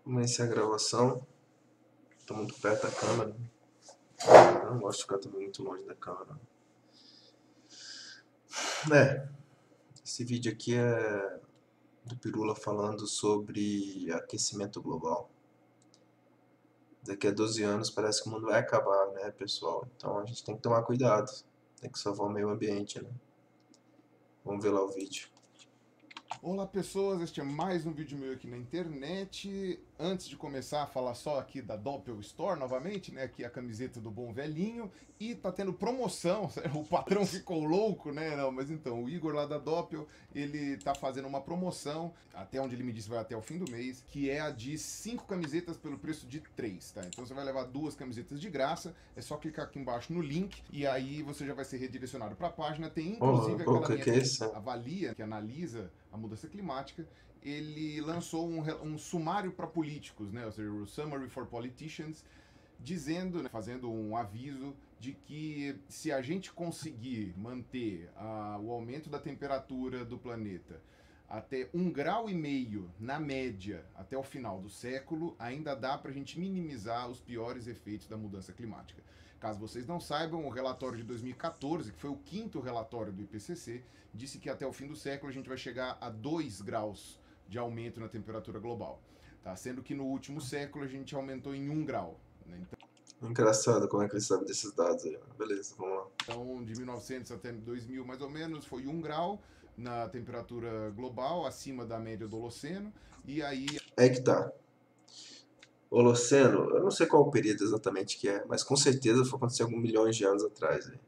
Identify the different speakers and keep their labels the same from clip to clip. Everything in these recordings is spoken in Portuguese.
Speaker 1: Comecei a gravação, tô muito perto da câmera. Eu não gosto de ficar também muito longe da câmera. Esse vídeo aqui é do Pirula falando sobre aquecimento global. Daqui a 12 anos parece que o mundo vai acabar, né, pessoal? Então a gente tem que tomar cuidado, tem que salvar o meio ambiente, né? Vamos ver lá o vídeo.
Speaker 2: Olá pessoas, este é mais um vídeo meu aqui na internet. Antes de começar a falar só aqui da Doppel Store novamente, né? Aqui a camiseta do Bom Velhinho. E tá tendo promoção, o patrão ficou louco, né? Não, mas então, o Igor lá da Doppel, ele tá fazendo uma promoção, até onde ele me disse vai até o fim do mês, que é a de 5 camisetas pelo preço de 3, tá? Então você vai levar 2 camisetas de graça, é só clicar aqui embaixo no link e aí você já vai ser redirecionado para a página. Tem inclusive
Speaker 1: O
Speaker 2: aquela minha
Speaker 1: que é isso?
Speaker 2: avalia, que analisa a mudança climática. Ele lançou um sumário para políticos, né? Ou seja, o Summary for Politicians, dizendo, né, fazendo um aviso de que se a gente conseguir manter o aumento da temperatura do planeta até 1,5 graus na média até o final do século, ainda dá para a gente minimizar os piores efeitos da mudança climática. Caso vocês não saibam, o relatório de 2014, que foi o quinto relatório do IPCC, disse que até o fim do século a gente vai chegar a 2 graus de aumento na temperatura global. Tá? Sendo que no último século a gente aumentou em 1 grau. Né?
Speaker 1: Engraçado como é que ele sabe desses dados aí. Beleza, vamos lá.
Speaker 2: Então, de 1900 até 2000, mais ou menos, foi 1 grau na temperatura global, acima da média do Holoceno. E aí
Speaker 1: É que tá. Holoceno, eu não sei qual o período exatamente que é, mas com certeza foi acontecer alguns milhões de anos atrás. Aí.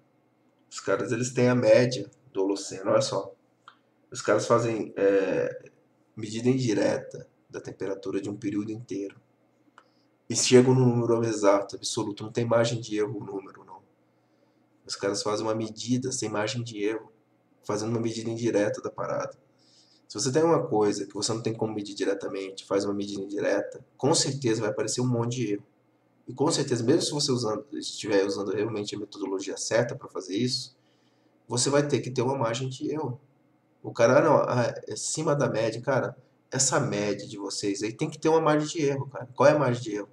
Speaker 1: Os caras, eles têm a média do Holoceno, olha só. Os caras fazem medida indireta da temperatura de um período inteiro. E chegam no número exato, absoluto, não tem margem de erro o número, não. Os caras fazem uma medida sem margem de erro, fazendo uma medida indireta da parada. Se você tem uma coisa que você não tem como medir diretamente, faz uma medida indireta, com certeza vai aparecer um monte de erro. E com certeza, mesmo se você estiver usando realmente a metodologia certa para fazer isso, você vai ter que ter uma margem de erro. O cara, não, é acima da média, cara, essa média de vocês aí tem que ter uma margem de erro, cara. Qual é a margem de erro?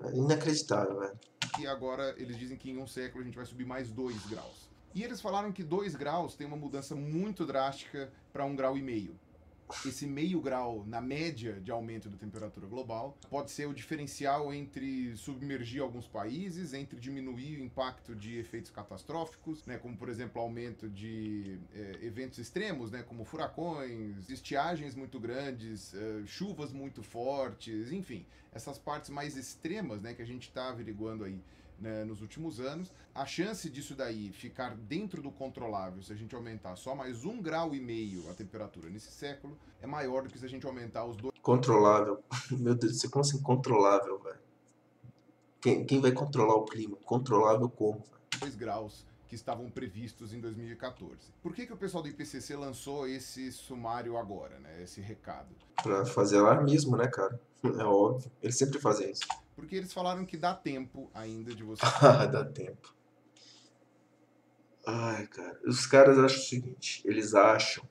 Speaker 1: É inacreditável, velho.
Speaker 2: e agora eles dizem que em um século a gente vai subir mais 2 graus. E eles falaram que 2 graus tem uma mudança muito drástica para 1,5 graus. Esse 0,5 grau na média de aumento da temperatura global pode ser o diferencial entre submergir alguns países, entre diminuir o impacto de efeitos catastróficos, né, como por exemplo aumento de eventos extremos, né, como furacões, estiagens muito grandes, chuvas muito fortes, enfim, essas partes mais extremas, né, que a gente está averiguando aí, né, nos últimos anos. A chance disso daí ficar dentro do controlável, se a gente aumentar só mais 1,5 graus a temperatura nesse século, é maior do que se a gente aumentar os 2
Speaker 1: Controlável. Meu Deus, você como assim controlável, velho? Quem vai controlar o clima? Controlável como?
Speaker 2: 2 graus que estavam previstos em 2014. Por que o pessoal do IPCC lançou esse sumário agora, né, esse recado?
Speaker 1: Pra fazer alarmismo, né, cara? É óbvio. Eles sempre fazem isso.
Speaker 2: Porque eles falaram que dá tempo ainda de você.
Speaker 1: Ah, dá tempo. Ai, cara. Os caras acham o seguinte: eles acham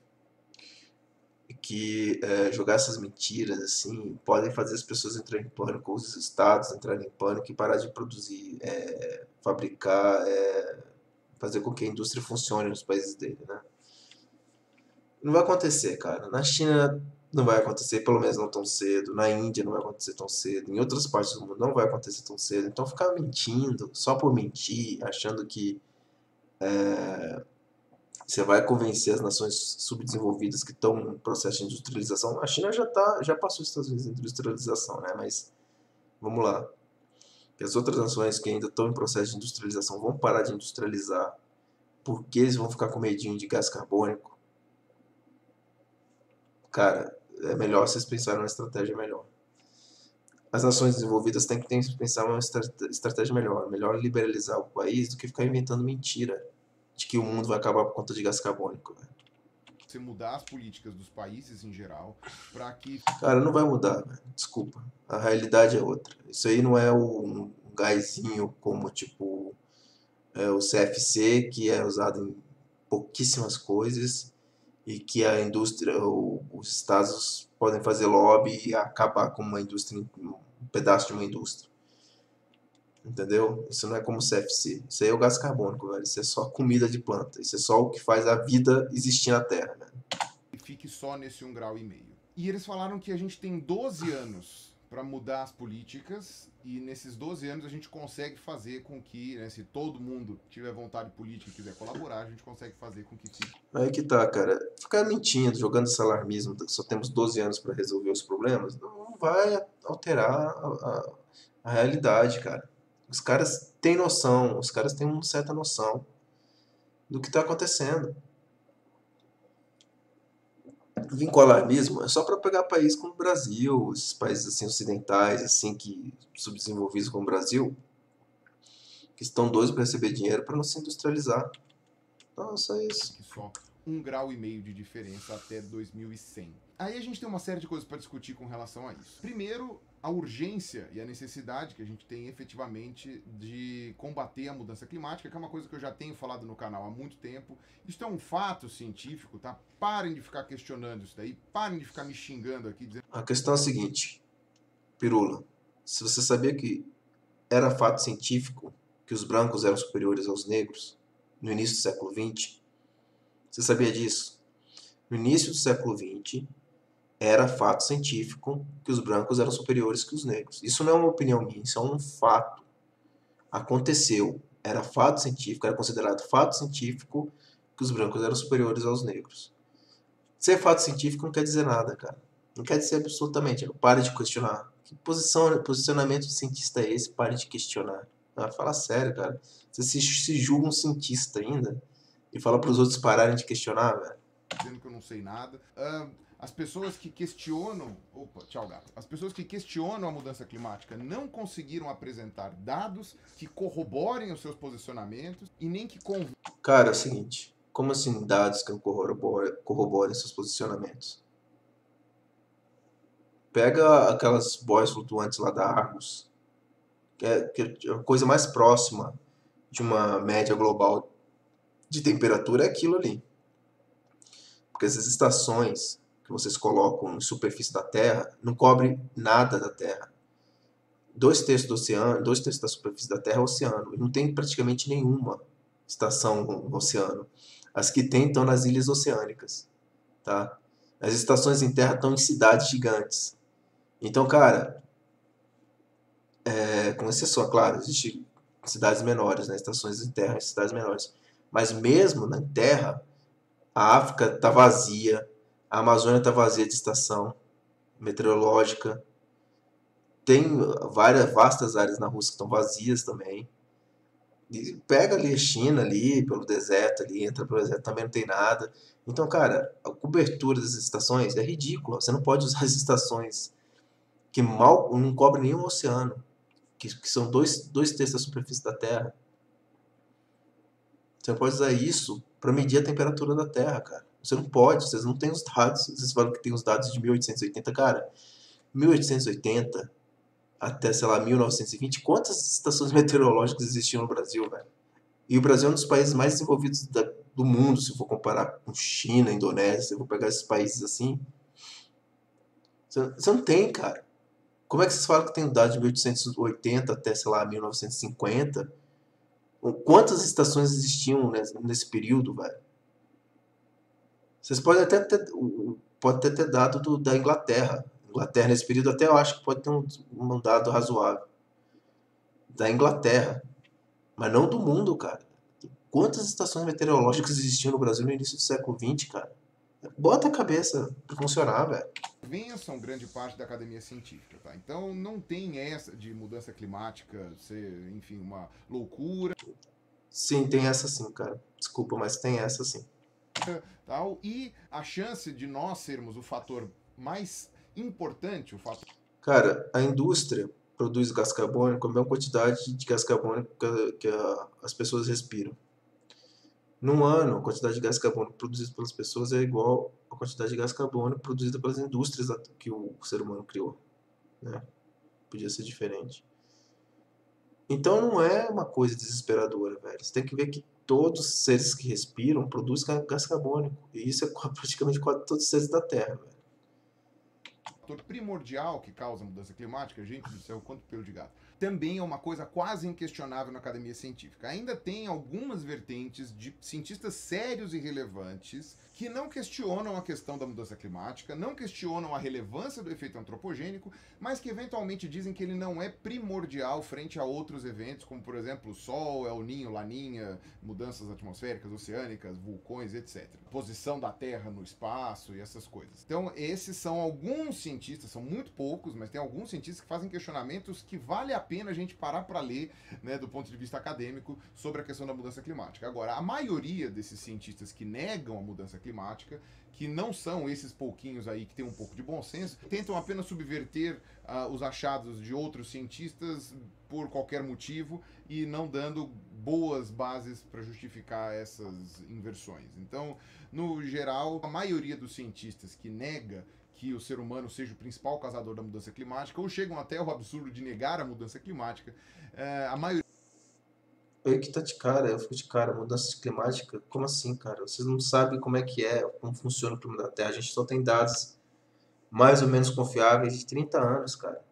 Speaker 1: que jogar essas mentiras assim podem fazer as pessoas entrarem em pânico, os estados entrarem em pânico e parar de produzir, fabricar, fazer com que a indústria funcione nos países dele, né? Não vai acontecer, cara. Na China não vai acontecer, pelo menos não tão cedo. Na Índia não vai acontecer tão cedo. Em outras partes do mundo não vai acontecer tão cedo. Então ficar mentindo só por mentir, achando que você vai convencer as nações subdesenvolvidas que estão em processo de industrialização. A China já passou os Estados Unidos em industrialização, né? Mas vamos lá. Que as outras nações que ainda estão em processo de industrialização vão parar de industrializar porque eles vão ficar com medinho de gás carbônico. Cara, é melhor vocês pensarem numa estratégia melhor. As nações desenvolvidas têm que pensar uma estratégia melhor. Melhor liberalizar o país do que ficar inventando mentira de que o mundo vai acabar por conta de gás carbônico. Véio.
Speaker 2: Você mudar as políticas dos países em geral para que
Speaker 1: Cara, não vai mudar, véio. Desculpa. A realidade é outra. Isso aí não é um gásinho como tipo o CFC, que é usado em pouquíssimas coisas e que a indústria, os estados podem fazer lobby e acabar com uma indústria, um pedaço de uma indústria. Entendeu? Isso não é como o CFC. Isso aí é o gás carbônico, velho. Isso é só comida de planta. Isso é só o que faz a vida existir na Terra, velho.
Speaker 2: E fique só nesse 1,5 grau. E eles falaram que a gente tem 12 anos para mudar as políticas, e nesses 12 anos a gente consegue fazer com que, né, se todo mundo tiver vontade política e quiser colaborar, a gente consegue fazer com que fique.
Speaker 1: Aí que tá, cara. Ficar mentindo, jogando esse alarmismo, que só temos 12 anos para resolver os problemas, não vai alterar a realidade, cara. Os caras têm noção, os caras têm uma certa noção do que está acontecendo. Vir com alarmismo é só para pegar país como o Brasil, esses países assim ocidentais, assim que subdesenvolvidos como o Brasil, que estão doidos para receber dinheiro para não se industrializar. Então, só isso.
Speaker 2: Que só 1,5 grau de diferença até 2100. Aí a gente tem uma série de coisas para discutir com relação a isso. Primeiro, a urgência e a necessidade que a gente tem efetivamente de combater a mudança climática, que é uma coisa que eu já tenho falado no canal há muito tempo. Isso é um fato científico, tá? Parem de ficar questionando isso daí, parem de ficar me xingando aqui, dizendo...
Speaker 1: A questão é a seguinte, Pirula, se você sabia que era fato científico que os brancos eram superiores aos negros no início do século XX, você sabia disso? No início do século XX, era fato científico que os brancos eram superiores que os negros. Isso não é uma opinião minha, isso é um fato. Aconteceu. Era fato científico, era considerado fato científico que os brancos eram superiores aos negros. Ser fato científico não quer dizer nada, cara. Não quer dizer absolutamente. Pare de questionar. Que posicionamento de cientista é esse? Pare de questionar. Fala sério, cara. Você se julga um cientista ainda e fala para os outros pararem de questionar, velho.
Speaker 2: Dizendo que eu não sei nada. As pessoas que questionam... Opa, tchau, gato. As pessoas que questionam a mudança climática não conseguiram apresentar dados que corroborem os seus posicionamentos e nem que...
Speaker 1: Cara, é o seguinte. Como assim dados que corroborem seus posicionamentos? Pega aquelas boias flutuantes lá da Argos, que é a coisa mais próxima de uma média global de temperatura é aquilo ali. Porque essas estações que vocês colocam em superfície da Terra não cobrem nada da Terra. 2/3 do oceano, 2/3 da superfície da Terra é oceano. E não tem praticamente nenhuma estação no oceano. As que tem estão nas ilhas oceânicas. Tá? As estações em terra estão em cidades gigantes. Então, cara, com exceção, claro, existem cidades menores, né? Estações em terra em cidades menores. Mas mesmo na terra, a África está vazia, a Amazônia está vazia de estação meteorológica. Tem várias vastas áreas na Rússia que estão vazias também. E pega ali a China ali, pelo deserto ali, entra pelo deserto, também não tem nada. Então, cara, a cobertura das estações é ridícula. Você não pode usar as estações que mal não cobrem nenhum oceano, que são 2/3 da superfície da Terra. Você não pode usar isso para medir a temperatura da Terra, cara. Você não pode, vocês não têm os dados. Vocês falam que tem os dados de 1880, cara. 1880 até, sei lá, 1920, quantas estações meteorológicas existiam no Brasil, velho? E o Brasil é um dos países mais desenvolvidos do mundo, se for comparar com China, Indonésia, se eu for pegar esses países assim. Você não tem, cara. Como é que vocês falam que tem dados de 1880 até, sei lá, 1950? Quantas estações existiam nesse período, velho? Vocês podem até ter dado da Inglaterra. Inglaterra, nesse período, até eu acho que pode ter um dado razoável. Da Inglaterra. Mas não do mundo, cara. Quantas estações meteorológicas existiam no Brasil no início do século XX, cara? Bota a cabeça pra funcionar, velho.
Speaker 2: Vençam grande parte da academia científica, tá? Então não tem essa de mudança climática ser, enfim, uma loucura.
Speaker 1: Sim, tem essa sim, cara. Desculpa, mas tem essa sim.
Speaker 2: Tal, e a chance de nós sermos o fator mais importante, o fator...
Speaker 1: Cara, a indústria produz gás carbônico a mesma quantidade de gás carbônico que as pessoas respiram. Num ano, a quantidade de gás carbônico produzida pelas pessoas é igual à quantidade de gás carbônico produzida pelas indústrias que o ser humano criou. Né? Podia ser diferente. Então não é uma coisa desesperadora, velho. Você tem que ver que todos os seres que respiram produzem gás carbônico. E isso é praticamente quase todos os seres da Terra, velho.
Speaker 2: fator primordial que causa a mudança climática, gente do céu, quanto pelo de gato, também é uma coisa quase inquestionável na academia científica. Ainda tem algumas vertentes de cientistas sérios e relevantes que não questionam a questão da mudança climática, não questionam a relevância do efeito antropogênico, mas que eventualmente dizem que ele não é primordial frente a outros eventos, como por exemplo o Sol, El Ninho, Laninha, mudanças atmosféricas, oceânicas, vulcões, etc. Posição da Terra no espaço e essas coisas. Então, esses são alguns cientistas, são muito poucos, mas tem alguns cientistas que fazem questionamentos que vale a pena a gente parar para ler, né, do ponto de vista acadêmico, sobre a questão da mudança climática. Agora, a maioria desses cientistas que negam a mudança climática, que não são esses pouquinhos aí que têm um pouco de bom senso, tentam apenas subverter os achados de outros cientistas por qualquer motivo e não dando boas bases para justificar essas inversões. Então, no geral, a maioria dos cientistas que nega que o ser humano seja o principal causador da mudança climática, ou chegam até ao absurdo de negar a mudança climática, a maioria...
Speaker 1: Eu que tá de cara, eu fico de cara, mudança climática, como assim, cara? Vocês não sabem como é que é, como funciona o clima da Terra. A gente só tem dados mais ou menos confiáveis de 30 anos, cara.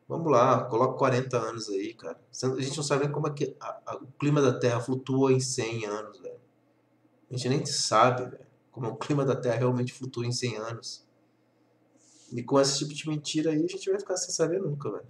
Speaker 1: Vamos lá, coloca 40 anos aí, cara. A gente não sabe nem como é que o clima da Terra flutua em 100 anos, velho. A gente nem sabe, velho, como o clima da Terra realmente flutua em 100 anos. E com esse tipo de mentira aí, a gente vai ficar sem saber nunca, velho.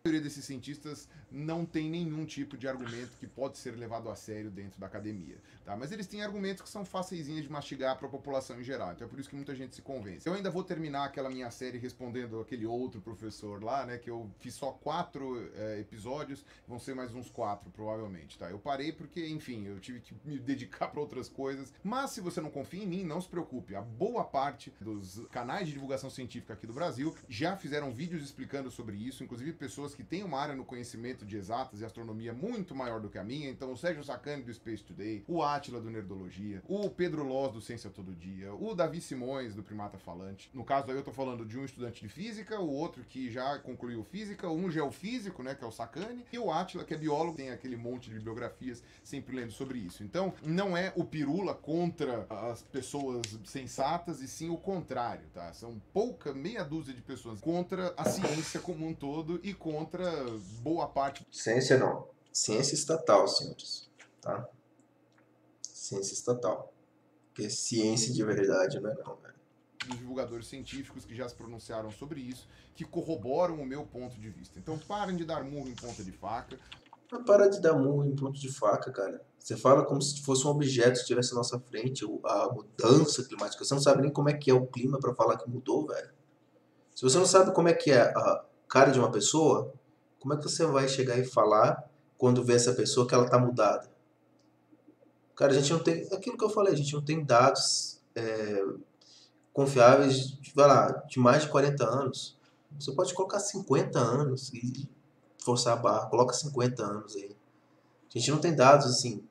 Speaker 2: A maioria desses cientistas não tem nenhum tipo de argumento que pode ser levado a sério dentro da academia, tá? Mas eles têm argumentos que são facilzinhos de mastigar para a população em geral, então é por isso que muita gente se convence. Eu ainda vou terminar aquela minha série respondendo aquele outro professor lá, né, que eu fiz só 4 episódios, vão ser mais uns 4 provavelmente, tá? Eu parei porque, enfim, eu tive que me dedicar para outras coisas, mas se você não confia em mim, não se preocupe, a boa parte dos canais de divulgação científica aqui do Brasil já fizeram vídeos explicando sobre isso, inclusive pessoas que têm uma área no conhecimento de exatas e astronomia muito maior do que a minha, então o Sérgio Sacani do Space Today, o Átila do Nerdologia, o Pedro Loz do Ciência Todo Dia, o Davi Simões do Primata Falante. No caso aí eu tô falando de um estudante de física, o outro que já concluiu física, um geofísico, né, que é o Sacani, e o Átila, que é biólogo, tem aquele monte de bibliografias sempre lendo sobre isso. Então, não é o pirula contra as pessoas sensatas, e sim o contrário, tá? São meia dúzia de pessoas contra a ciência como um todo e contra boa parte...
Speaker 1: Ciência não. Ciência estatal, senhores. Tá? Ciência estatal. Porque ciência de verdade não é não, velho.
Speaker 2: Dos divulgadores científicos que já se pronunciaram sobre isso, que corroboram o meu ponto de vista. Então parem de dar murro em ponta de faca.
Speaker 1: Mas para de dar murro em ponto de faca, cara. Você fala como se fosse um objeto que estivesse à nossa frente, a mudança climática. Você não sabe nem como é que é o clima para falar que mudou, velho. Se você não sabe como é que é a cara de uma pessoa, como é que você vai chegar e falar quando vê essa pessoa que ela tá mudada? Cara, a gente não tem... Aquilo que eu falei, a gente não tem dados confiáveis, vai lá, de mais de 40 anos. Você pode colocar 50 anos e forçar a barra. Coloca 50 anos aí. A gente não tem dados, assim,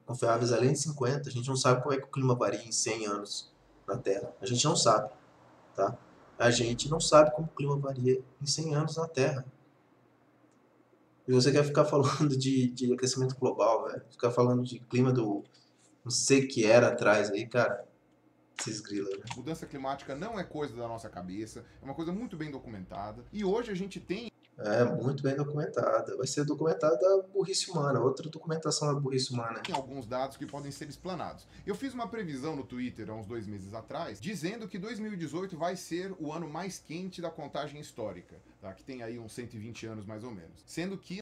Speaker 1: confiáveis além de 50. A gente não sabe como é que o clima varia em 100 anos na Terra. A gente não sabe, tá? A gente não sabe como o clima varia em 100 anos na Terra. E você quer ficar falando de aquecimento global, velho. Ficar falando de clima do não sei o que era atrás aí, cara. Esses grilos, né?
Speaker 2: Mudança climática não é coisa da nossa cabeça, é uma coisa muito bem documentada. E hoje a gente tem...
Speaker 1: É, muito bem documentada. Vai ser documentada a burrice humana. Outra documentação da burrice humana.
Speaker 2: Tem alguns dados que podem ser explanados. Eu fiz uma previsão no Twitter há uns 2 meses atrás, dizendo que 2018 vai ser o ano mais quente da contagem histórica, tá? Que tem aí uns 120 anos mais ou menos. Sendo que...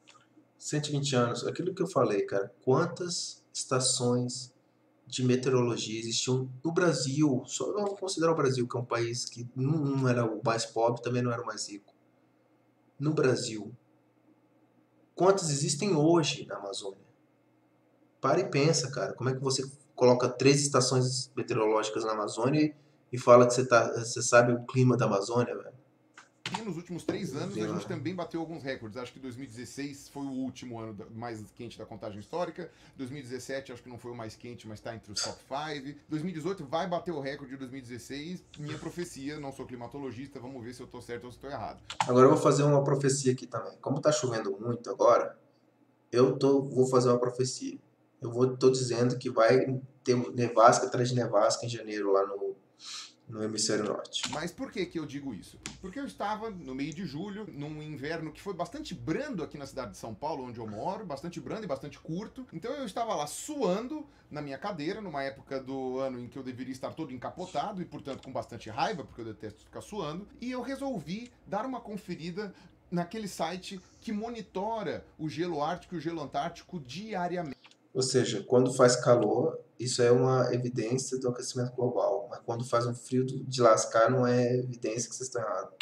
Speaker 1: 120 anos, aquilo que eu falei, cara. Quantas estações de meteorologia existiam no Brasil? Só vamos considerar o Brasil, que é um país que não era o mais pobre, também não era o mais rico. No Brasil, quantas existem hoje na Amazônia? Para e pensa, cara. Como é que você coloca 3 estações meteorológicas na Amazônia e fala que você sabe o clima da Amazônia, velho?
Speaker 2: E nos últimos 3 anos a gente também bateu alguns recordes. Acho que 2016 foi o último ano mais quente da contagem histórica. 2017 acho que não foi o mais quente, mas está entre os top 5. 2018 vai bater o recorde de 2016. Minha profecia, não sou climatologista, vamos ver se eu tô certo ou se estou errado.
Speaker 1: Agora eu vou fazer uma profecia aqui também. Como tá chovendo muito agora, vou fazer uma profecia. Tô dizendo que vai ter nevasca atrás de nevasca em janeiro lá no hemisfério norte.
Speaker 2: Mas por que eu digo isso? Porque eu estava no meio de julho, num inverno que foi bastante brando aqui na cidade de São Paulo, onde eu moro, bastante brando e bastante curto. Então eu estava lá suando na minha cadeira, numa época do ano em que eu deveria estar todo encapotado e, portanto, com bastante raiva, porque eu detesto ficar suando. E eu resolvi dar uma conferida naquele site que monitora o gelo ártico e o gelo antártico diariamente.
Speaker 1: Ou seja, quando faz calor, isso é uma evidência do aquecimento global. Mas quando faz um frio de lascar, não é evidência que vocês estão errados.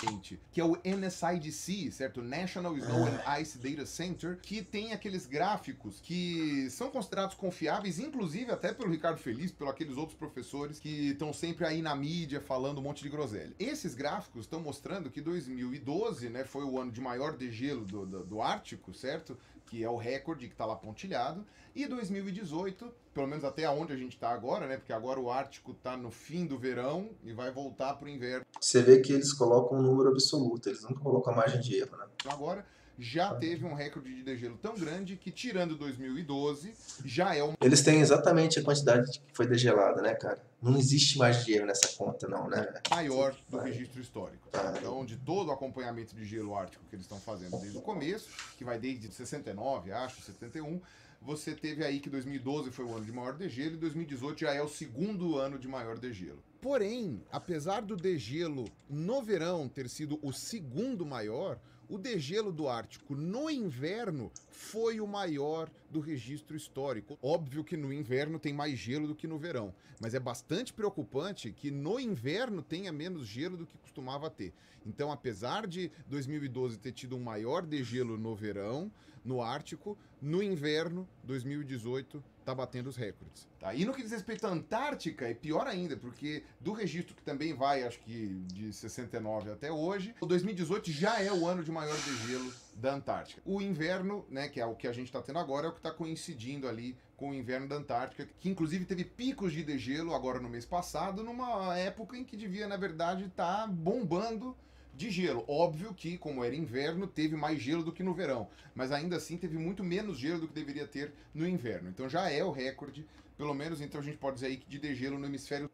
Speaker 2: Que é o NSIDC, certo? National Snow and Ice Data Center, que tem aqueles gráficos que são considerados confiáveis, inclusive até pelo Ricardo Feliz, pelos aqueles outros professores que estão sempre aí na mídia falando um monte de groselha. Esses gráficos estão mostrando que 2012, né, foi o ano de maior degelo do Ártico, certo? Que é o recorde que está lá pontilhado. E 2018, pelo menos até onde a gente está agora, né? Porque agora o Ártico está no fim do verão e vai voltar para o inverno.
Speaker 1: Você vê que eles colocam um número absoluto, eles nunca colocam a margem de erro, né?
Speaker 2: Agora já teve um recorde de degelo tão grande que, tirando 2012, já é o
Speaker 1: Eles têm exatamente a quantidade que foi degelada, né, cara? Não existe margem de erro nessa conta, não, né?
Speaker 2: maior do registro histórico. Então, de todo o acompanhamento de gelo ártico que eles estão fazendo desde o começo, que vai desde 69, acho, 71, você teve aí que 2012 foi o ano de maior degelo e 2018 já é o segundo ano de maior degelo. Porém, apesar do degelo no verão ter sido o segundo maior, o degelo do Ártico no inverno foi o maior do registro histórico. Óbvio que no inverno tem mais gelo do que no verão, mas é bastante preocupante que no inverno tenha menos gelo do que costumava ter. Então, apesar de 2012 ter tido um maior degelo no verão, no Ártico, no inverno, 2018 tá batendo os recordes. Tá? E no que diz respeito à Antártica, é pior ainda, porque do registro que também vai, acho que de 69 até hoje, o 2018 já é o ano de maior degelo da Antártica. O inverno, né, que é o que a gente está tendo agora, é o que está coincidindo ali com o inverno da Antártica, que inclusive teve picos de degelo agora no mês passado, numa época em que devia, na verdade, estar bombando de gelo. Óbvio que, como era inverno, teve mais gelo do que no verão, mas ainda assim teve muito menos gelo do que deveria ter no inverno. Então já é o recorde, pelo menos então a gente pode dizer aí que de degelo no hemisfério.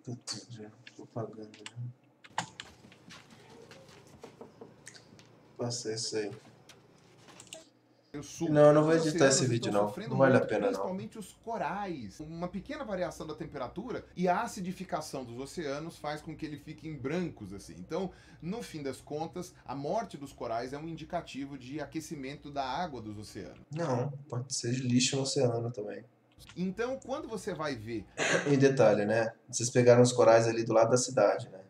Speaker 1: Putz, propaganda, né? Passa isso aí.
Speaker 2: Sul.
Speaker 1: Não, eu não vou
Speaker 2: Os
Speaker 1: editar esse
Speaker 2: oceanos
Speaker 1: vídeo,
Speaker 2: estão
Speaker 1: não.
Speaker 2: sofrendo
Speaker 1: Não vale a
Speaker 2: muito,
Speaker 1: pena, não.
Speaker 2: principalmente os corais. Uma pequena variação da temperatura e a acidificação dos oceanos faz com que eles fiquem brancos assim. Então, no fim das contas, a morte dos corais é um indicativo de aquecimento da água dos oceanos.
Speaker 1: Não, pode ser lixo no oceano também.
Speaker 2: Então, quando você vai ver...
Speaker 1: E detalhe, né? Vocês pegaram os corais ali do lado da cidade, né?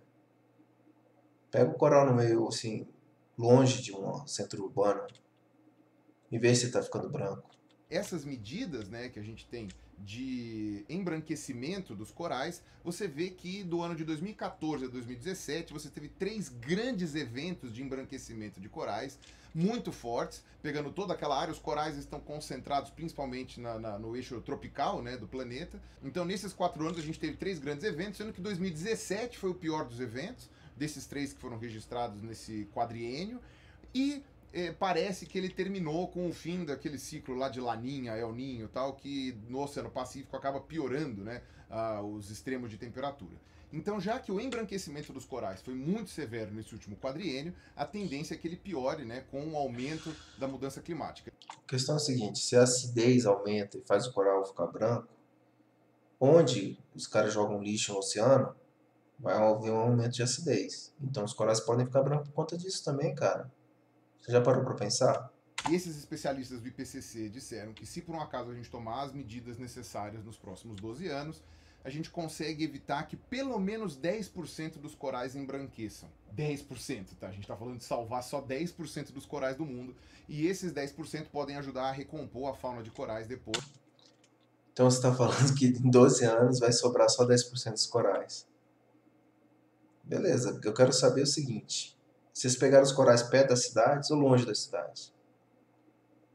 Speaker 1: Pega o coral no meio, assim, longe de um centro urbano. Em vez de você tá ficando branco.
Speaker 2: Essas medidas, né, que a gente tem de embranquecimento dos corais, você vê que do ano de 2014 a 2017 você teve 3 grandes eventos de embranquecimento de corais muito fortes, pegando toda aquela área. Os corais estão concentrados principalmente no eixo tropical, né, do planeta. Então, nesses 4 anos a gente teve 3 grandes eventos, sendo que 2017 foi o pior dos eventos, desses 3 que foram registrados nesse quadriênio, e parece que ele terminou com o fim daquele ciclo lá de Laninha, El Ninho e tal, que no Oceano Pacífico acaba piorando, né, os extremos de temperatura. Então, já que o embranquecimento dos corais foi muito severo nesse último quadriênio, a tendência é que ele piore, né, com o aumento da mudança climática.
Speaker 1: A questão é a seguinte, se a acidez aumenta e faz o coral ficar branco, onde os caras jogam lixo no oceano, vai haver um aumento de acidez. Então os corais podem ficar brancos por conta disso também, cara. Você já parou pra pensar?
Speaker 2: E esses especialistas do IPCC disseram que, se por um acaso a gente tomar as medidas necessárias nos próximos 12 anos, a gente consegue evitar que pelo menos 10% dos corais embranqueçam. 10%, tá? A gente tá falando de salvar só 10% dos corais do mundo. E esses 10% podem ajudar a recompor a fauna de corais depois.
Speaker 1: Então você tá falando que em 12 anos vai sobrar só 10% dos corais. Beleza, eu quero saber o seguinte. Vocês pegaram os corais perto das cidades ou longe das cidades?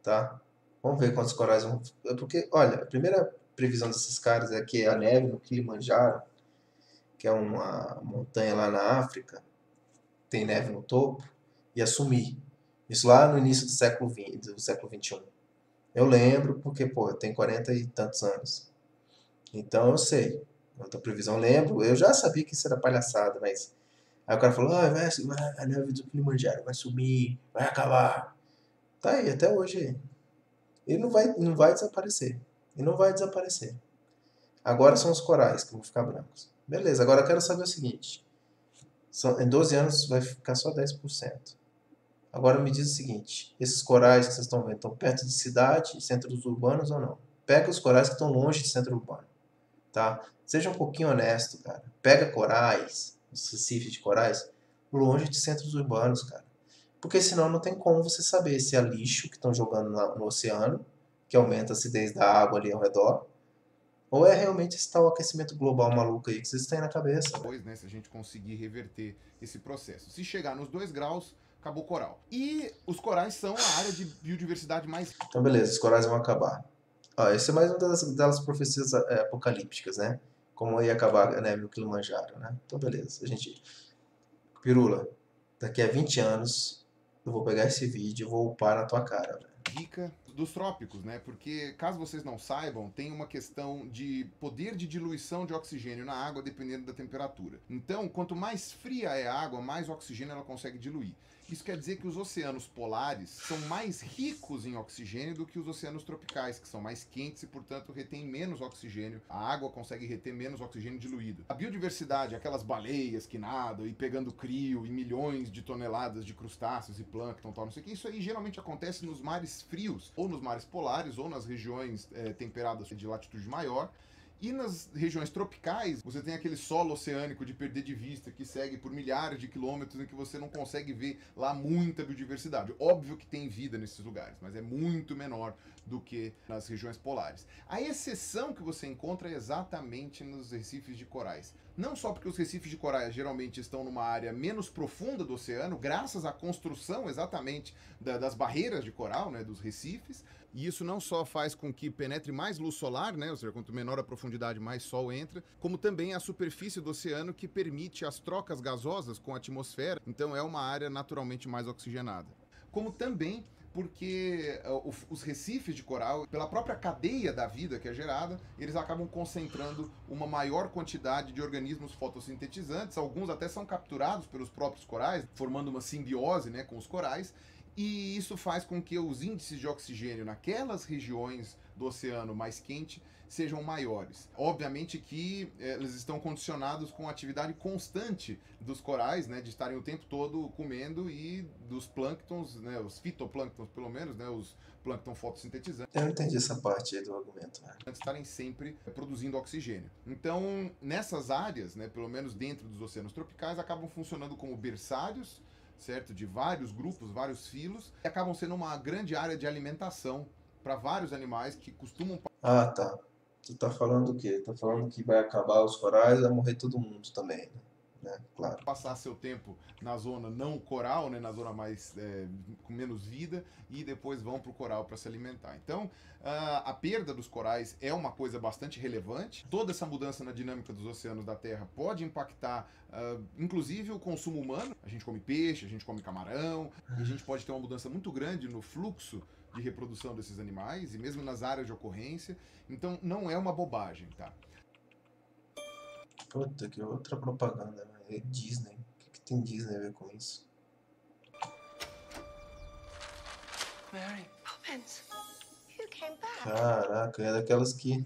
Speaker 1: Tá? Vamos ver quantos corais vão... Porque, olha, a primeira previsão desses caras é que a neve no Kilimanjaro, que é uma montanha lá na África, tem neve no topo, ia sumir. Isso lá no início do século XXI. Eu lembro porque, pô, eu tenho 40 e tantos anos. Então eu sei. outra previsão, lembro. Eu já sabia que isso era palhaçada, mas... Aí o cara falou, a neve do Kilimanjaro vai subir, vai acabar. Tá aí, até hoje. Ele não vai desaparecer. Ele não vai desaparecer. Agora são os corais que vão ficar brancos. Beleza, agora eu quero saber o seguinte. Em 12 anos vai ficar só 10%. Agora me diz o seguinte, esses corais que vocês estão vendo estão perto de cidade, centros urbanos ou não? Pega os corais que estão longe de centro urbano, tá? Seja um pouquinho honesto, cara. Pega corais, os recifes de corais, longe de centros urbanos, cara. Porque senão não tem como você saber se é lixo que estão jogando no oceano, que aumenta a acidez da água ali ao redor, ou é realmente esse tal aquecimento global maluco aí que vocês têm na cabeça, velho.
Speaker 2: Depois, né, se a gente conseguir reverter esse processo. Se chegar nos 2 graus, acabou o coral. E os corais são a área de biodiversidade mais...
Speaker 1: Então, beleza, os corais vão acabar. Ó, essa é mais uma das profecias apocalípticas, né? Como ia acabar a neve no Kilimanjaro, né? Então, beleza. A gente... Pirula, daqui a 20 anos eu vou pegar esse vídeo e vou upar na tua cara, velho.
Speaker 2: rica dos trópicos, né? Porque, caso vocês não saibam, tem uma questão de poder de diluição de oxigênio na água dependendo da temperatura. Então, quanto mais fria é a água, mais oxigênio ela consegue diluir. Isso quer dizer que os oceanos polares são mais ricos em oxigênio do que os oceanos tropicais, que são mais quentes e, portanto, retêm menos oxigênio. A água consegue reter menos oxigênio diluído. A biodiversidade, aquelas baleias que nadam e pegando crio e milhões de toneladas de crustáceos e plâncton, tal, não sei o que, isso aí geralmente acontece nos mares frios, ou nos mares polares, ou nas regiões temperadas de latitude maior. E nas regiões tropicais, você tem aquele solo oceânico de perder de vista, que segue por milhares de quilômetros em que você não consegue ver lá muita biodiversidade. Óbvio que tem vida nesses lugares, mas é muito menor do que nas regiões polares. A exceção que você encontra é exatamente nos recifes de corais. Não só porque os recifes de corais geralmente estão numa área menos profunda do oceano, graças à construção exatamente das barreiras de coral, né, dos recifes, e isso não só faz com que penetre mais luz solar, né, ou seja, quanto menor a profundidade, mais sol entra, como também a superfície do oceano que permite as trocas gasosas com a atmosfera, então é uma área naturalmente mais oxigenada. Como também porque os recifes de coral, pela própria cadeia da vida que é gerada, eles acabam concentrando uma maior quantidade de organismos fotossintetizantes, alguns até são capturados pelos próprios corais, formando uma simbiose, né, com os corais, e isso faz com que os índices de oxigênio naquelas regiões do oceano mais quente sejam maiores. Obviamente que eles estão condicionados com a atividade constante dos corais, né, de estarem o tempo todo comendo, e dos plânctons, né, os fitoplânctons pelo menos, né, os plâncton fotossintetizantes.
Speaker 1: Eu não entendi essa parte aí do argumento, né?
Speaker 2: Estarem sempre produzindo oxigênio. Então, nessas áreas, né, pelo menos dentro dos oceanos tropicais, acabam funcionando como berçários, certo? De vários grupos, vários filos, e acabam sendo uma grande área de alimentação para vários animais que costumam...
Speaker 1: Ah, tá. Tu tá falando o quê? Tá falando que vai acabar os corais, vai morrer todo mundo também, né? Claro.
Speaker 2: Passar seu tempo na zona não coral, né, na zona mais com menos vida, e depois vão para o coral para se alimentar. Então, a perda dos corais é uma coisa bastante relevante. Toda essa mudança na dinâmica dos oceanos da Terra pode impactar, inclusive, o consumo humano. A gente come peixe, a gente come camarão, e a gente pode ter uma mudança muito grande no fluxo de reprodução desses animais, e mesmo nas áreas de ocorrência. Então, não é uma bobagem, tá?
Speaker 1: Puta, que outra propaganda, né? É Disney. O que tem Disney a ver com isso?
Speaker 3: Mary Poppins, you came back.
Speaker 1: Caraca, é daquelas que...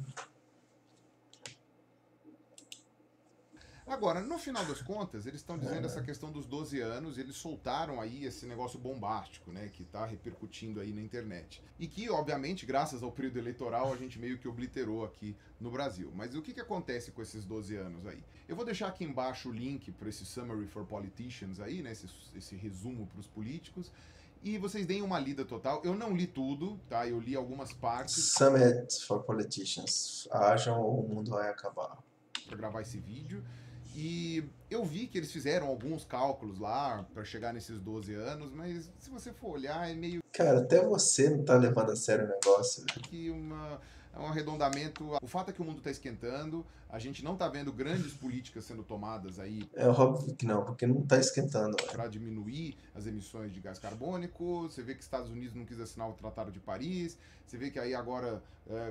Speaker 2: Agora, no final das contas, eles estão dizendo essa questão dos 12 anos, eles soltaram aí esse negócio bombástico, né, que tá repercutindo aí na internet. E que, obviamente, graças ao período eleitoral, a gente meio que obliterou aqui no Brasil. Mas o que acontece com esses 12 anos aí? Eu vou deixar aqui embaixo o link para esse Summary for Politicians aí, né, esse resumo para os políticos, e vocês deem uma lida total. Eu não li tudo, tá? Eu li algumas partes.
Speaker 1: Summit for Politicians. Ajam ou o mundo vai acabar.
Speaker 2: Para gravar esse vídeo. E eu vi que eles fizeram alguns cálculos lá para chegar nesses 12 anos, mas se você for olhar, é meio
Speaker 1: Cara, até você não tá levando a sério o negócio, velho.
Speaker 2: que uma É um arredondamento. O fato é que o mundo está esquentando, a gente não está vendo grandes políticas sendo tomadas aí
Speaker 1: É óbvio que não, porque não tá esquentando.
Speaker 2: para diminuir as emissões de gás carbônico. Você vê que os Estados Unidos não quis assinar o Tratado de Paris. Você vê que aí agora,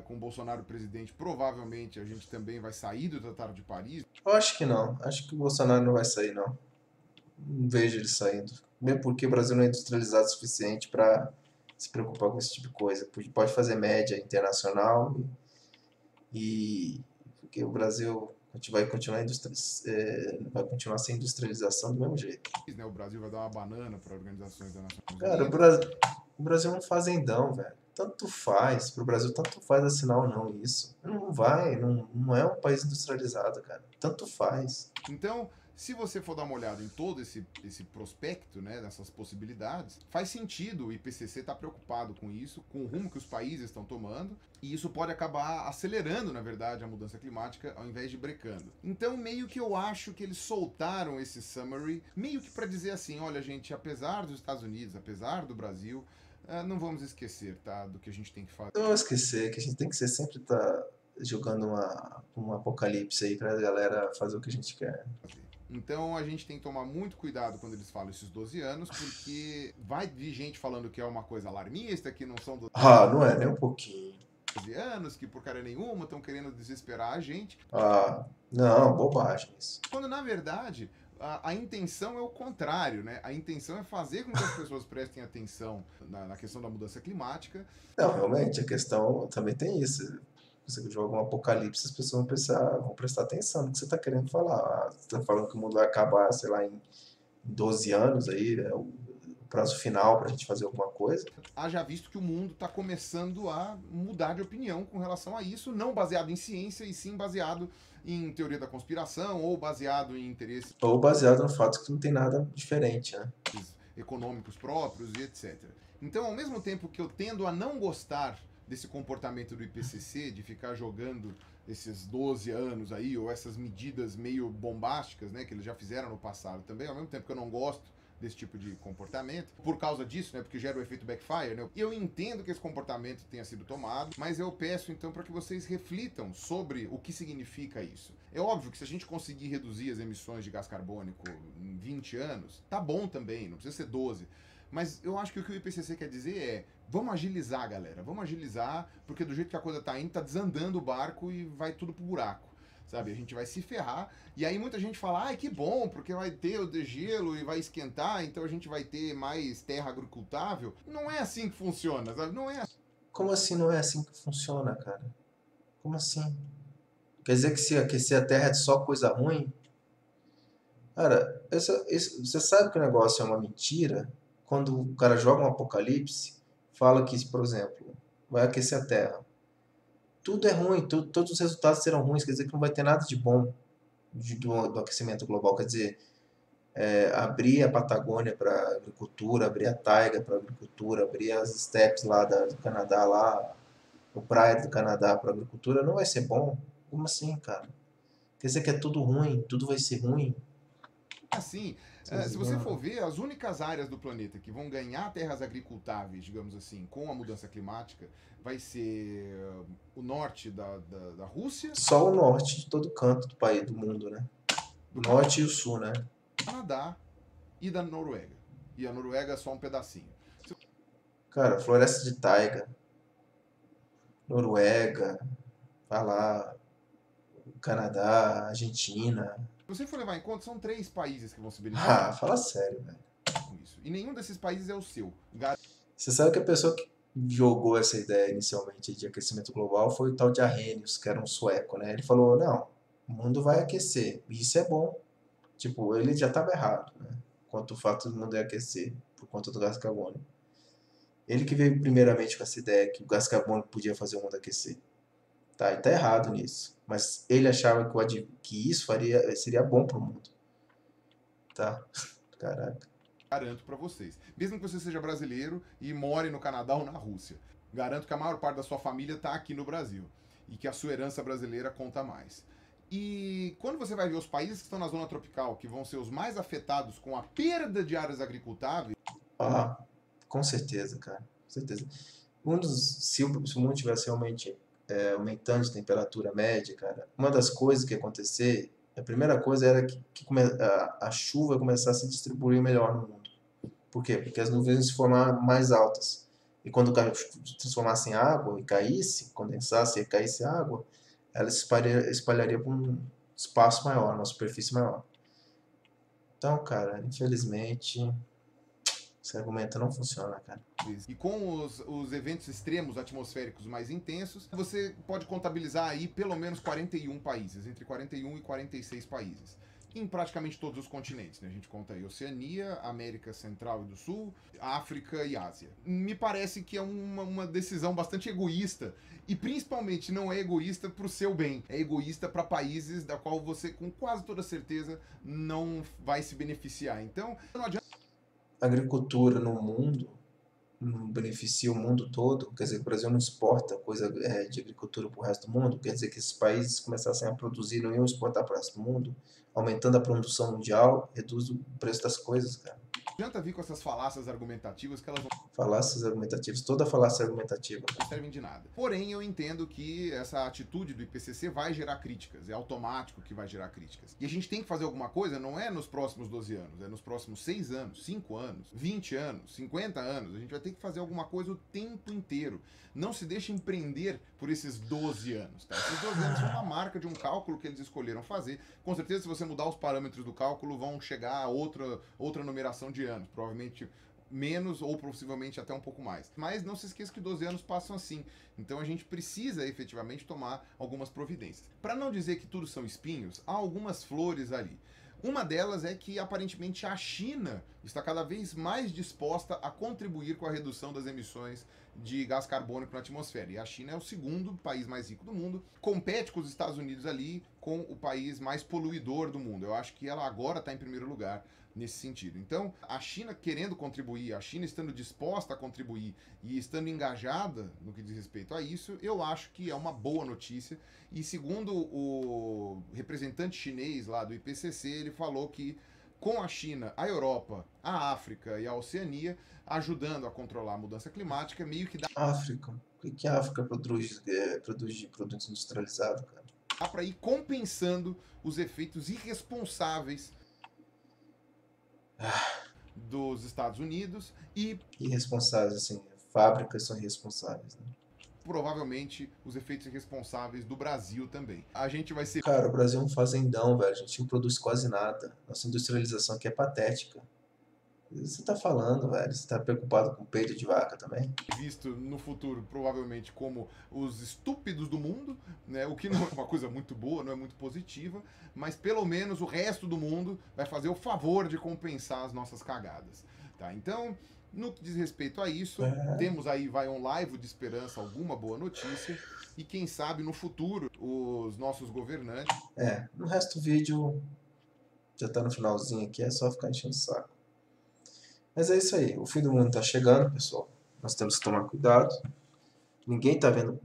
Speaker 2: com o Bolsonaro presidente, provavelmente a gente também vai sair do Tratado de Paris.
Speaker 1: Eu acho que não. Acho que o Bolsonaro não vai sair, não. Não vejo ele saindo. Mesmo porque o Brasil não é industrializado o suficiente para se preocupar com esse tipo de coisa. Pode fazer média internacional e porque o Brasil vai continuar vai continuar sem industrialização do mesmo jeito.
Speaker 2: Né? O Brasil vai dar uma banana para organizações das Nações
Speaker 1: Cara,
Speaker 2: Unidas.
Speaker 1: O Brasil é um fazendão, velho. Tanto faz, pro Brasil tanto faz assinar ou não isso. Não vai, não é um país industrializado, cara. Tanto faz.
Speaker 2: Então, se você for dar uma olhada em todo esse prospecto, né, dessas possibilidades, faz sentido o IPCC estar preocupado com isso, com o rumo que os países estão tomando, e isso pode acabar acelerando, na verdade, a mudança climática ao invés de brecando. Então, meio que eu acho que eles soltaram esse summary, meio que para dizer assim, olha, gente, apesar dos Estados Unidos, apesar do Brasil, não vamos esquecer, tá, do que a gente tem que fazer.
Speaker 1: Não esquecer que a gente tem que sempre estar jogando um apocalipse aí pra galera fazer o que a gente quer.
Speaker 2: Então a gente tem que tomar muito cuidado quando eles falam esses 12 anos, porque vai vir gente falando que é uma coisa alarmista, que não são 12
Speaker 1: Ah, não é nem um pouquinho.
Speaker 2: anos, que porcaria nenhuma, estão querendo desesperar a gente.
Speaker 1: Ah, não, bobagem isso.
Speaker 2: Quando na verdade a intenção é o contrário, né? A intenção é fazer com que as pessoas prestem atenção na questão da mudança climática.
Speaker 1: Não, realmente, a questão também tem isso. Você joga um apocalipse, as pessoas vão prestar atenção no que você está querendo falar. Ah, você está falando que o mundo vai acabar, sei lá, em 12 anos aí, é o prazo final para a gente fazer alguma coisa.
Speaker 2: Haja visto que o mundo está começando a mudar de opinião com relação a isso, não baseado em ciência, e sim baseado em teoria da conspiração ou baseado em interesses
Speaker 1: Ou baseado no fato que não tem nada diferente, né?
Speaker 2: econômicos próprios e etc. Então, ao mesmo tempo que eu tendo a não gostar desse comportamento do IPCC, de ficar jogando esses 12 anos aí, ou essas medidas meio bombásticas, né, que eles já fizeram no passado também, ao mesmo tempo que eu não gosto desse tipo de comportamento, por causa disso, né, porque gera o efeito backfire, né, eu entendo que esse comportamento tenha sido tomado, mas eu peço então para que vocês reflitam sobre o que significa isso. É óbvio que se a gente conseguir reduzir as emissões de gás carbônico em 20 anos, tá bom também, não precisa ser 12, mas eu acho que o que o IPCC quer dizer é, vamos agilizar, galera, vamos agilizar, porque do jeito que a coisa tá indo, tá desandando o barco e vai tudo pro buraco. Sabe, a gente vai se ferrar, e aí muita gente fala, ai que bom, porque vai ter o degelo e vai esquentar, então a gente vai ter mais terra agricultável. Não é assim que funciona, sabe? Não é assim.
Speaker 1: Como assim não é assim que funciona, cara? Como assim? Quer dizer que se aquecer a Terra é só coisa ruim? Cara, você sabe que o negócio é uma mentira quando o cara joga um apocalipse, fala que, por exemplo, vai aquecer a Terra. Tudo é ruim, todos os resultados serão ruins, quer dizer que não vai ter nada de bom do aquecimento global. Quer dizer, abrir a Patagônia para agricultura, abrir a taiga para agricultura, abrir as steppes lá do Canadá, lá, o praia do Canadá para agricultura, não vai ser bom. Como assim, cara? Quer dizer que é tudo ruim, tudo vai ser ruim?
Speaker 2: Assim, se você for ver, as únicas áreas do planeta que vão ganhar terras agricultáveis, digamos assim, com a mudança climática, vai ser o norte da Rússia.
Speaker 1: Só o norte de todo canto do país, do mundo, né? O norte e o sul, né?
Speaker 2: Canadá e da Noruega. E a Noruega é só um pedacinho.
Speaker 1: Cara, floresta de taiga, Noruega, vai lá, Canadá, Argentina.
Speaker 2: Se você for levar em conta, são 3 países que vão se beneficiar
Speaker 1: Ah, fala sério, velho.
Speaker 2: com isso. E nenhum desses países é o seu.
Speaker 1: Você sabe que a pessoa que jogou essa ideia inicialmente de aquecimento global foi o tal de Arrhenius, que era um sueco, né? Ele falou, não, o mundo vai aquecer, e isso é bom. Tipo, ele já estava errado, né? Quanto o fato do mundo ia aquecer, por conta do gás carbônico. Ele que veio primeiramente com essa ideia que o gás carbônico podia fazer o mundo aquecer. Tá, e tá errado nisso. Mas ele achava que isso seria bom pro mundo. Tá? Caraca.
Speaker 2: Garanto pra vocês. Mesmo que você seja brasileiro e more no Canadá ou na Rússia. Garanto que a maior parte da sua família tá aqui no Brasil. E que a sua herança brasileira conta mais. E quando você vai ver os países que estão na zona tropical, que vão ser os mais afetados com a perda de áreas agricultáveis...
Speaker 1: Ah, com certeza, cara. Com certeza. Se o mundo tivesse realmente aumentando de temperatura média, cara, uma das coisas que ia acontecer, a primeira coisa era a chuva começar a se distribuir melhor no mundo. Por quê? Porque as nuvens iam se formar mais altas. E quando transformasse em água e caísse, condensasse e caísse água, ela se espalharia por um espaço maior, uma superfície maior. Então, cara, infelizmente, esse argumento não funciona, cara.
Speaker 2: E com os eventos extremos atmosféricos mais intensos, você pode contabilizar aí pelo menos 41 países, entre 41 e 46 países. Em praticamente todos os continentes, né? A gente conta aí Oceania, América Central e do Sul, África e Ásia. Me parece que é uma decisão bastante egoísta, e principalmente não é egoísta para o seu bem, é egoísta para países da qual você com quase toda certeza não vai se beneficiar. Então, não adianta.
Speaker 1: A agricultura no mundo não beneficia o mundo todo, quer dizer, o Brasil não exporta coisa de agricultura para o resto do mundo, quer dizer que esses países começassem a produzir, não iam exportar para o resto do mundo, aumentando a produção mundial, reduz o preço das coisas, cara.
Speaker 2: Não adianta vir com essas falácias argumentativas que elas não
Speaker 1: Falácias argumentativas, toda falácia argumentativa.
Speaker 2: servem de nada. Porém, eu entendo que essa atitude do IPCC vai gerar críticas, é automático que vai gerar críticas. E a gente tem que fazer alguma coisa, não é nos próximos 12 anos, é nos próximos 6 anos, 5 anos, 20 anos, 50 anos. A gente vai ter que fazer alguma coisa o tempo inteiro. Não se deixe empreender por esses 12 anos. Tá? Esses 12 anos são uma marca de um cálculo que eles escolheram fazer. Com certeza, se você mudar os parâmetros do cálculo, vão chegar a outra numeração de anos. Provavelmente menos ou possivelmente até um pouco mais. Mas não se esqueça que 12 anos passam assim. Então a gente precisa efetivamente tomar algumas providências. Para não dizer que tudo são espinhos, há algumas flores ali. Uma delas é que aparentemente a China está cada vez mais disposta a contribuir com a redução das emissões de gás carbônico na atmosfera. E a China é o segundo país mais rico do mundo, compete com os Estados Unidos ali com o país mais poluidor do mundo. Eu acho que ela agora está em primeiro lugar nesse sentido. Então, a China querendo contribuir, a China estando disposta a contribuir e estando engajada no que diz respeito a isso, eu acho que é uma boa notícia. E segundo o representante chinês lá do IPCC, ele falou que com a China, a Europa, a África e a Oceania ajudando a controlar a mudança climática, meio que dá
Speaker 1: África. Por que a África produz produtos industrializados, cara?
Speaker 2: para ir compensando os efeitos irresponsáveis dos Estados Unidos e
Speaker 1: Irresponsáveis, assim, fábricas são irresponsáveis, né?
Speaker 2: provavelmente os efeitos irresponsáveis do Brasil também. A gente vai ser
Speaker 1: Cara, o Brasil é um fazendão, velho. A gente não produz quase nada. Nossa industrialização aqui é patética. O que você tá falando, velho? Você tá preocupado com peito de vaca também?
Speaker 2: visto no futuro provavelmente como os estúpidos do mundo, né? O que não é uma coisa muito boa, não é muito positiva, mas pelo menos o resto do mundo vai fazer o favor de compensar as nossas cagadas, tá? Então, no que diz respeito a isso, temos aí vai um live de esperança, alguma boa notícia, e quem sabe no futuro os nossos governantes.
Speaker 1: No resto do vídeo já tá no finalzinho aqui, é só ficar enchendo o saco. Mas é isso aí, o fim do mundo tá chegando, pessoal. Nós temos que tomar cuidado. Ninguém tá vendo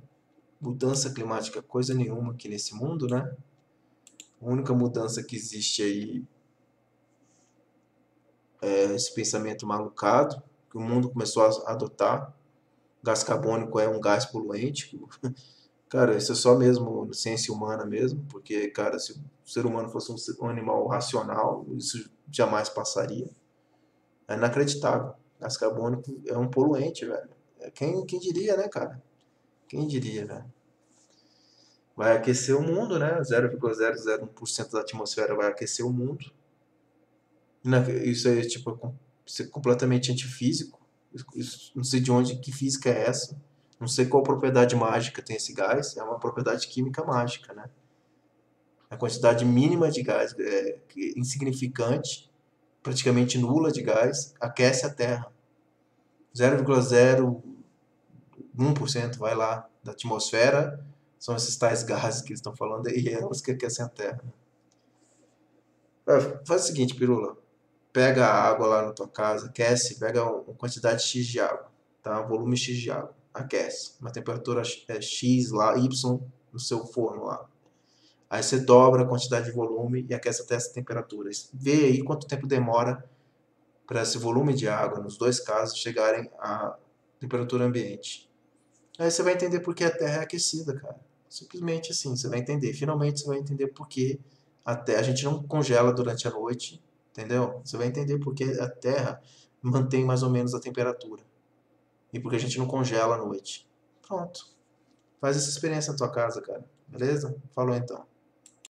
Speaker 1: mudança climática coisa nenhuma aqui nesse mundo, né? A única mudança que existe aí é esse pensamento malucado que o mundo começou a adotar. Gás carbônico é um gás poluente. Cara, isso é só mesmo ciência humana mesmo, porque, cara, se o ser humano fosse um animal racional, isso jamais passaria. É inacreditável. Gás carbônico é um poluente, velho. Quem diria, né, cara? Quem diria, velho? Vai aquecer o mundo, né? 0,001% da atmosfera vai aquecer o mundo. Isso é, tipo, isso é completamente antifísico. Não sei de onde, que física é essa. Não sei qual propriedade mágica tem esse gás. É uma propriedade química mágica, né? A quantidade mínima de gás é insignificante, praticamente nula de gás, aquece a Terra. 0,01% vai lá da atmosfera, são esses tais gases que eles estão falando aí, é os que aquecem a Terra. Faz o seguinte, Pirula, pega a água lá na tua casa, aquece, pega uma quantidade X de água, tá? Volume X de água, aquece, uma temperatura X lá, Y no seu forno lá. Aí você dobra a quantidade de volume e aquece até essa temperatura. Vê aí quanto tempo demora para esse volume de água, nos dois casos, chegarem à temperatura ambiente. Aí você vai entender por que a Terra é aquecida, cara. Simplesmente assim, você vai entender. Finalmente você vai entender por que a gente não congela durante a noite, entendeu? Você vai entender por que a Terra mantém mais ou menos a temperatura. E por que a gente não congela à noite. Pronto. Faz essa experiência na tua casa, cara. Beleza? Falou então.